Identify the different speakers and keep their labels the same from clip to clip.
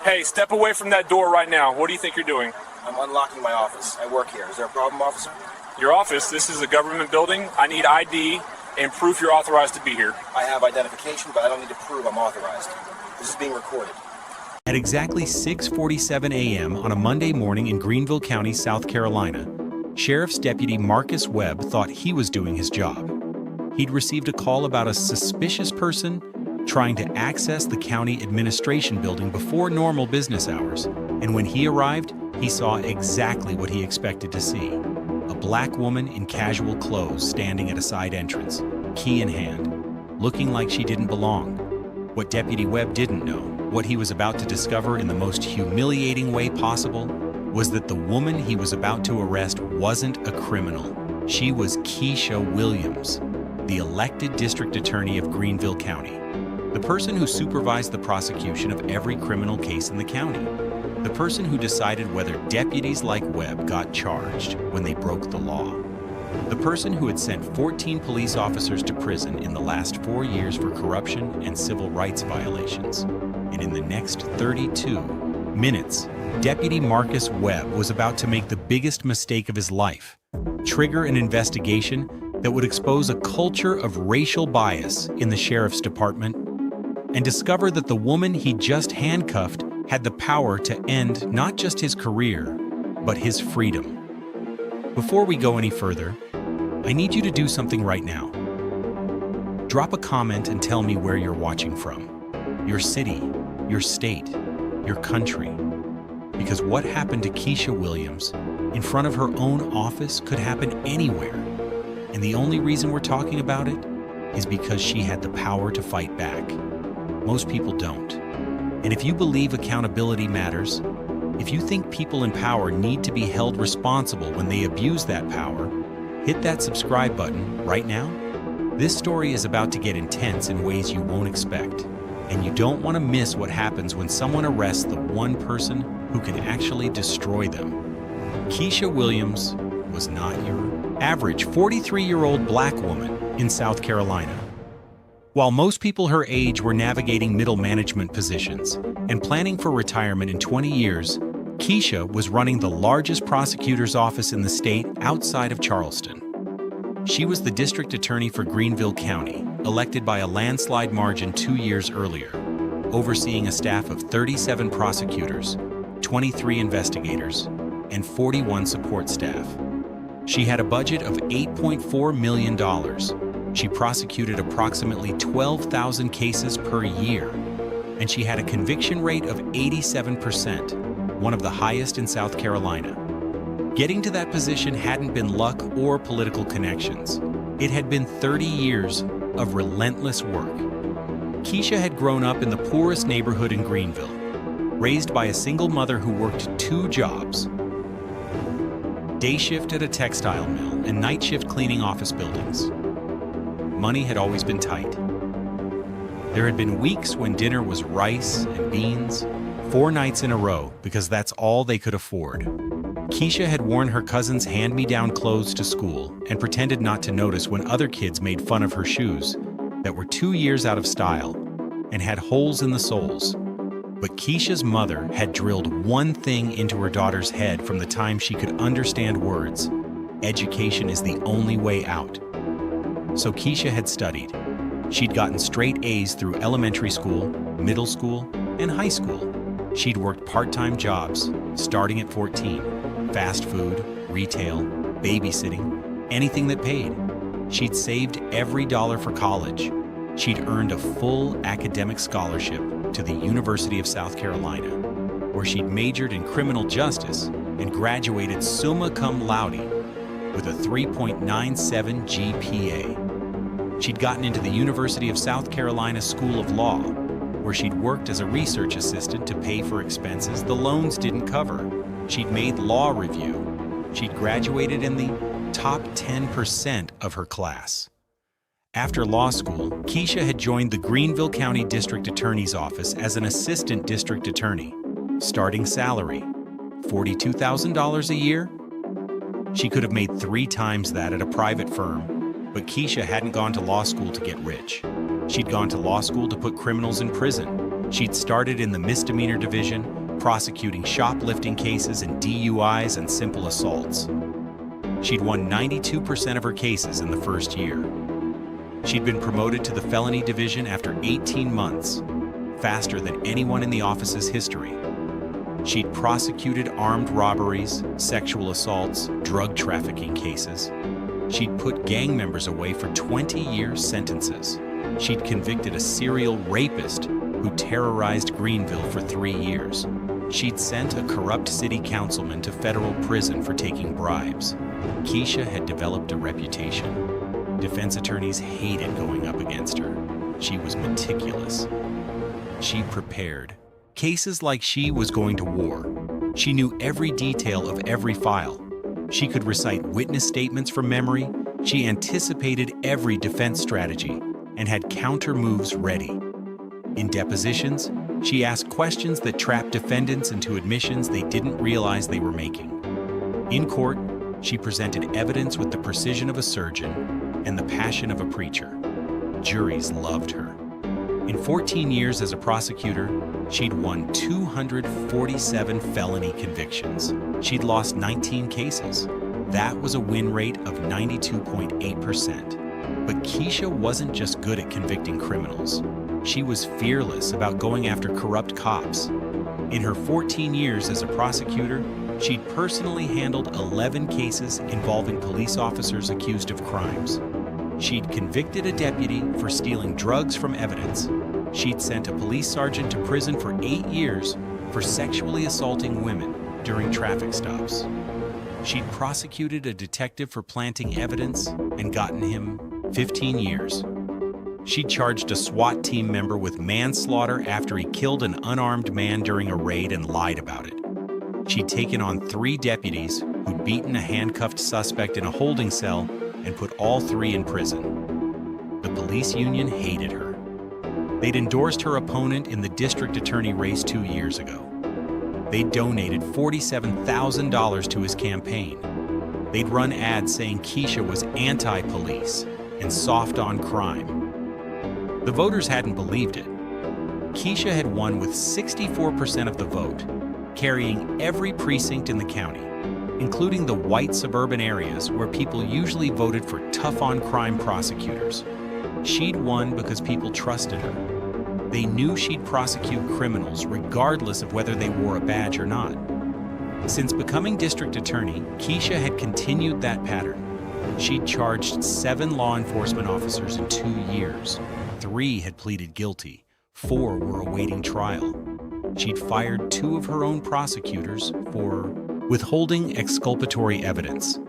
Speaker 1: Hey, step away from that door right now. What do you think you're doing?
Speaker 2: I'm unlocking my office. I work here. Is there a problem, officer?
Speaker 1: Your office? This is a government building. I need ID and proof you're authorized to be here.
Speaker 2: I have identification, but I don't need to prove I'm authorized. This is being recorded.
Speaker 3: At exactly 6:47 a.m. on a Monday morning in Greenville County, South Carolina, Sheriff's Deputy Marcus Webb thought he was doing his job. He'd received a call about a suspicious person trying to access the county administration building before normal business hours, and when he arrived, he saw exactly what he expected to see. A black woman in casual clothes standing at a side entrance, key in hand, looking like she didn't belong. What Deputy Webb didn't know, what he was about to discover in the most humiliating way possible, was that the woman he was about to arrest wasn't a criminal. She was Keisha Williams, the elected district attorney of Greenville County, the person who supervised the prosecution of every criminal case in the county, the person who decided whether deputies like Webb got charged when they broke the law, the person who had sent 14 police officers to prison in the last 4 years for corruption and civil rights violations. And in the next 32 minutes, Deputy Marcus Webb was about to make the biggest mistake of his life, trigger an investigation that would expose a culture of racial bias in the sheriff's department, and discover that the woman he just handcuffed had the power to end not just his career, but his freedom. Before we go any further, I need you to do something right now. Drop a comment and tell me where you're watching from, your city, your state, your country. Because what happened to Keisha Williams in front of her own office could happen anywhere. And the only reason we're talking about it is because she had the power to fight back. Most people don't. And if you believe accountability matters, if you think people in power need to be held responsible when they abuse that power, hit that subscribe button right now. This story is about to get intense in ways you won't expect, and you don't want to miss what happens when someone arrests the one person who can actually destroy them. Keisha Williams was not your average 43-year-old black woman in South Carolina. While most people her age were navigating middle management positions and planning for retirement in 20 years, Keisha was running the largest prosecutor's office in the state outside of Charleston. She was the district attorney for Greenville County, elected by a landslide margin 2 years earlier, overseeing a staff of 37 prosecutors, 23 investigators, and 41 support staff. She had a budget of $8.4 million. She prosecuted approximately 12,000 cases per year, and she had a conviction rate of 87%, one of the highest in South Carolina. Getting to that position hadn't been luck or political connections. It had been 30 years of relentless work. Keisha had grown up in the poorest neighborhood in Greenville, raised by a single mother who worked 2 jobs, day shift at a textile mill and night shift cleaning office buildings. Money had always been tight. There had been weeks when dinner was rice and beans, 4 nights in a row, because that's all they could afford. Keisha had worn her cousin's hand-me-down clothes to school and pretended not to notice when other kids made fun of her shoes that were 2 years out of style and had holes in the soles. But Keisha's mother had drilled one thing into her daughter's head from the time she could understand words: education is the only way out. So Keisha had studied. She'd gotten straight A's through elementary school, middle school, and high school. She'd worked part-time jobs, starting at 14, fast food, retail, babysitting, anything that paid. She'd saved every dollar for college. She'd earned a full academic scholarship to the University of South Carolina, where she'd majored in criminal justice and graduated summa cum laude with a 3.97 GPA. She'd gotten into the University of South Carolina School of Law, where she'd worked as a research assistant to pay for expenses the loans didn't cover. She'd made law review. She'd graduated in the top 10% of her class. After law school, Keisha had joined the Greenville County District Attorney's Office as an assistant district attorney. Starting salary, $42,000 a year? She could have made 3 times that at a private firm, but Keisha hadn't gone to law school to get rich. She'd gone to law school to put criminals in prison. She'd started in the misdemeanor division, prosecuting shoplifting cases and DUIs and simple assaults. She'd won 92% of her cases in the first year. She'd been promoted to the felony division after 18 months, faster than anyone in the office's history. She'd prosecuted armed robberies, sexual assaults, drug trafficking cases. She'd put gang members away for 20-year sentences. She'd convicted a serial rapist who terrorized Greenville for 3 years. She'd sent a corrupt city councilman to federal prison for taking bribes. Keisha had developed a reputation. Defense attorneys hated going up against her. She was meticulous. She prepared. Cases like she was going to war. She knew every detail of every file. She could recite witness statements from memory. She anticipated every defense strategy and had counter moves ready. In depositions, she asked questions that trapped defendants into admissions they didn't realize they were making. In court, she presented evidence with the precision of a surgeon and the passion of a preacher. Juries loved her. In 14 years as a prosecutor, she'd won 247 felony convictions. She'd lost 19 cases. That was a win rate of 92.8%. But Keisha wasn't just good at convicting criminals. She was fearless about going after corrupt cops. In her 14 years as a prosecutor, she'd personally handled 11 cases involving police officers accused of crimes. She'd convicted a deputy for stealing drugs from evidence. She'd sent a police sergeant to prison for 8 years for sexually assaulting women during traffic stops. She'd prosecuted a detective for planting evidence and gotten him 15 years. She'd charged a SWAT team member with manslaughter after he killed an unarmed man during a raid and lied about it. She'd taken on 3 deputies who'd beaten a handcuffed suspect in a holding cell and put all 3 in prison. The police union hated her. They'd endorsed her opponent in the district attorney race 2 years ago. They'd donated $47,000 to his campaign. They'd run ads saying Keisha was anti-police and soft on crime. The voters hadn't believed it. Keisha had won with 64% of the vote, carrying every precinct in the county, including the white suburban areas where people usually voted for tough-on-crime prosecutors. She'd won because people trusted her. They knew she'd prosecute criminals regardless of whether they wore a badge or not. Since becoming district attorney, Keisha had continued that pattern. She'd charged 7 law enforcement officers in 2 years. 3 had pleaded guilty. 4 were awaiting trial. She'd fired 2 of her own prosecutors for withholding exculpatory evidence,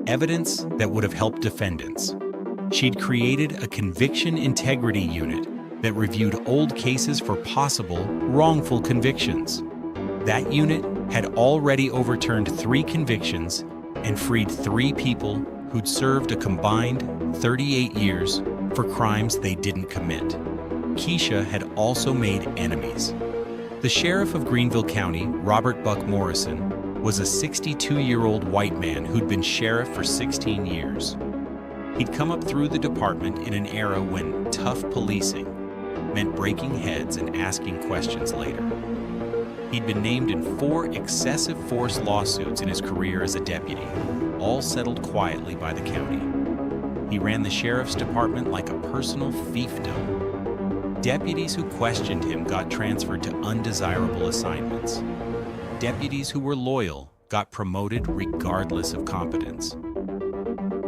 Speaker 3: evidence that would have helped defendants. She'd created a conviction integrity unit that reviewed old cases for possible wrongful convictions. That unit had already overturned 3 convictions and freed 3 people who'd served a combined 38 years for crimes they didn't commit. Keisha had also made enemies. The sheriff of Greenville County, Robert Buck Morrison, was a 62-year-old white man who'd been sheriff for 16 years. He'd come up through the department in an era when tough policing meant breaking heads and asking questions later. He'd been named in 4 excessive force lawsuits in his career as a deputy, all settled quietly by the county. He ran the sheriff's department like a personal fiefdom. Deputies who questioned him got transferred to undesirable assignments. Deputies who were loyal got promoted regardless of competence.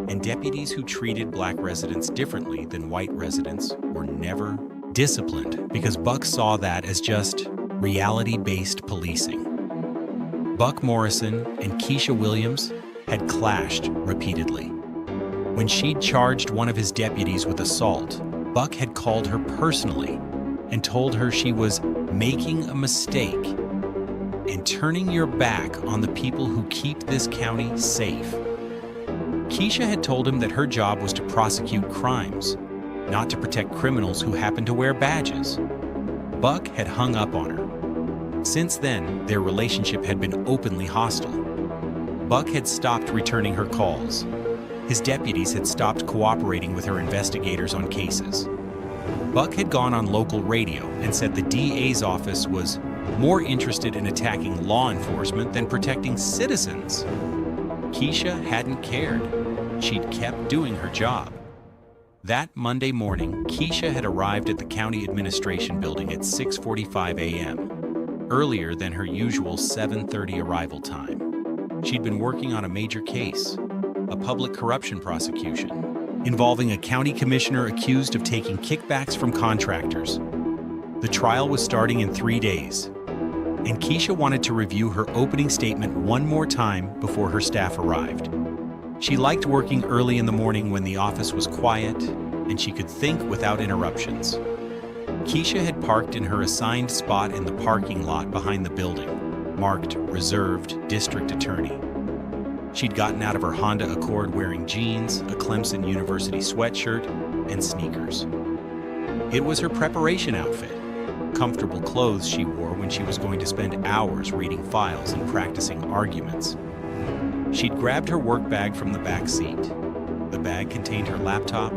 Speaker 3: And deputies who treated black residents differently than white residents were never disciplined because Buck saw that as just reality-based policing. Buck Morrison and Keisha Williams had clashed repeatedly. When she'd charged one of his deputies with assault, Buck had called her personally and told her she was making a mistake and turning your back on the people who keep this county safe. Keisha had told him that her job was to prosecute crimes, not to protect criminals who happened to wear badges. Buck had hung up on her. Since then, their relationship had been openly hostile. Buck had stopped returning her calls. His deputies had stopped cooperating with her investigators on cases. Buck had gone on local radio and said the DA's office was more interested in attacking law enforcement than protecting citizens. Keisha hadn't cared. She'd kept doing her job. That Monday morning, Keisha had arrived at the county administration building at 6:45 a.m., earlier than her usual 7:30 arrival time. She'd been working on a major case, a public corruption prosecution, involving a county commissioner accused of taking kickbacks from contractors. The trial was starting in 3 days, and Keisha wanted to review her opening statement one more time before her staff arrived. She liked working early in the morning when the office was quiet and she could think without interruptions. Keisha had parked in her assigned spot in the parking lot behind the building, marked Reserved District Attorney. She'd gotten out of her Honda Accord wearing jeans, a Clemson University sweatshirt, and sneakers. It was her preparation outfit, comfortable clothes she wore when she was going to spend hours reading files and practicing arguments. She'd grabbed her work bag from the back seat. The bag contained her laptop,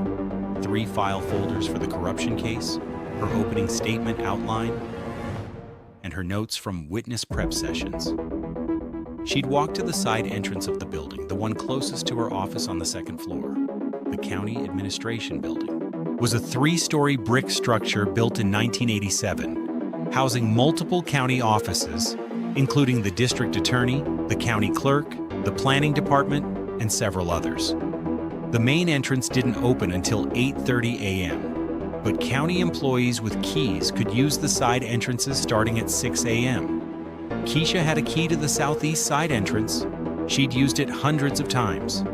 Speaker 3: 3 file folders for the corruption case, her opening statement outline, and her notes from witness prep sessions. She'd walked to the side entrance of the building, the one closest to her office on the second floor. The county administration building was a 3-story brick structure built in 1987, housing multiple county offices, including the district attorney, the county clerk, the planning department, and several others. The main entrance didn't open until 8:30 a.m., but county employees with keys could use the side entrances starting at 6 a.m. Keisha had a key to the southeast side entrance. She'd used it hundreds of times.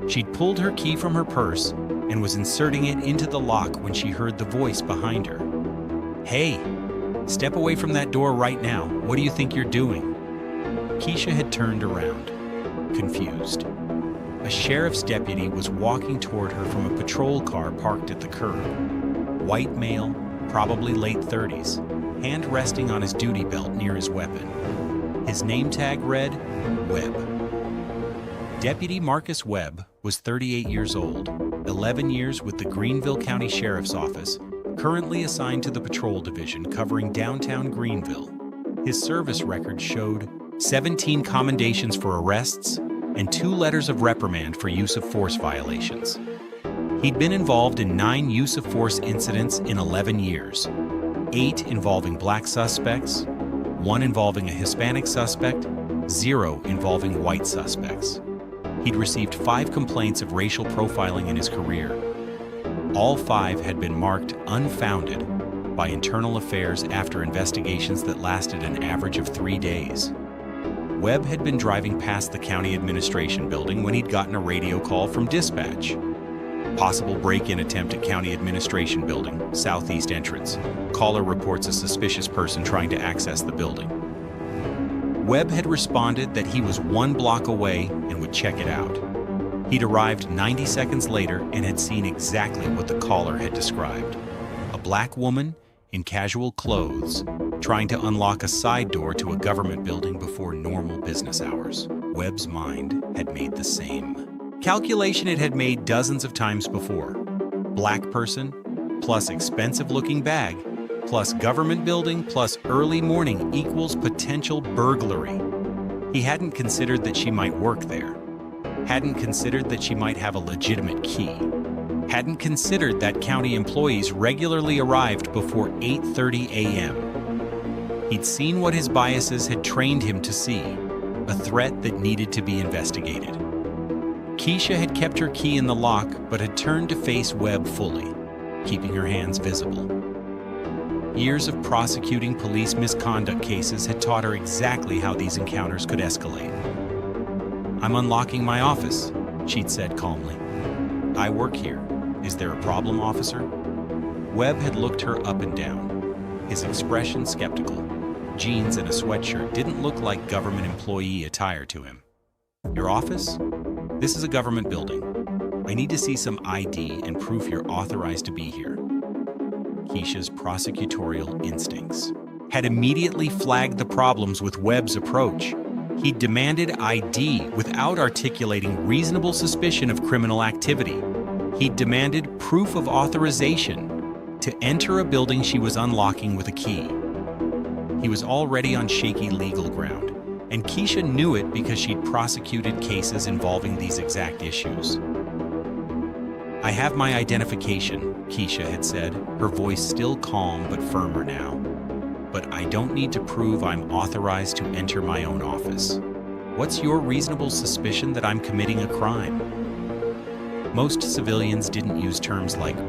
Speaker 3: She'd pulled her key from her purse and was inserting it into the lock when she heard the voice behind her. "Hey, step away from that door right now. What do you think you're doing?" Keisha had turned around, confused. A sheriff's deputy was walking toward her from a patrol car parked at the curb. White male, probably late 30s, hand resting on his duty belt near his weapon. His name tag read, Webb. Deputy Marcus Webb was 38 years old, 11 years with the Greenville County Sheriff's Office, currently assigned to the Patrol Division covering downtown Greenville. His service record showed 17 commendations for arrests and 2 letters of reprimand for use of force violations. He'd been involved in 9 use of force incidents in 11 years, 8 involving black suspects, 1 involving a Hispanic suspect, 0 involving white suspects. He'd received 5 complaints of racial profiling in his career. All 5 had been marked unfounded by internal affairs after investigations that lasted an average of 3 days. Webb had been driving past the county administration building when he'd gotten a radio call from dispatch. Possible break-in attempt at county administration building, southeast entrance. Caller reports a suspicious person trying to access the building. Webb had responded that he was 1 block away and would check it out. He'd arrived 90 seconds later and had seen exactly what the caller had described. A black woman in casual clothes trying to unlock a side door to a government building before normal business hours. Webb's mind had made the same calculation it had made dozens of times before. Black person, plus expensive-looking bag, plus government building, plus early morning equals potential burglary. He hadn't considered that she might work there. Hadn't considered that she might have a legitimate key. Hadn't considered that county employees regularly arrived before 8:30 a.m. He'd seen what his biases had trained him to see, a threat that needed to be investigated. Keisha had kept her key in the lock, but had turned to face Webb fully, keeping her hands visible. Years of prosecuting police misconduct cases had taught her exactly how these encounters could escalate. "I'm unlocking my office," she'd said calmly. "I work here. Is there a problem, officer?" Webb had looked her up and down, his expression skeptical. Jeans and a sweatshirt didn't look like government employee attire to him. "Your office? This is a government building. I need to see some ID and proof you're authorized to be here." Keisha's prosecutorial instincts had immediately flagged the problems with Webb's approach. He demanded ID without articulating reasonable suspicion of criminal activity. He demanded proof of authorization, to enter a building she was unlocking with a key. He was already on shaky legal ground, and Keisha knew it because she'd prosecuted cases involving these exact issues. "I have my identification," Keisha had said, her voice still calm but firmer now. "But I don't need to prove I'm authorized to enter my own office. What's your reasonable suspicion that I'm committing a crime?" Most civilians didn't use terms like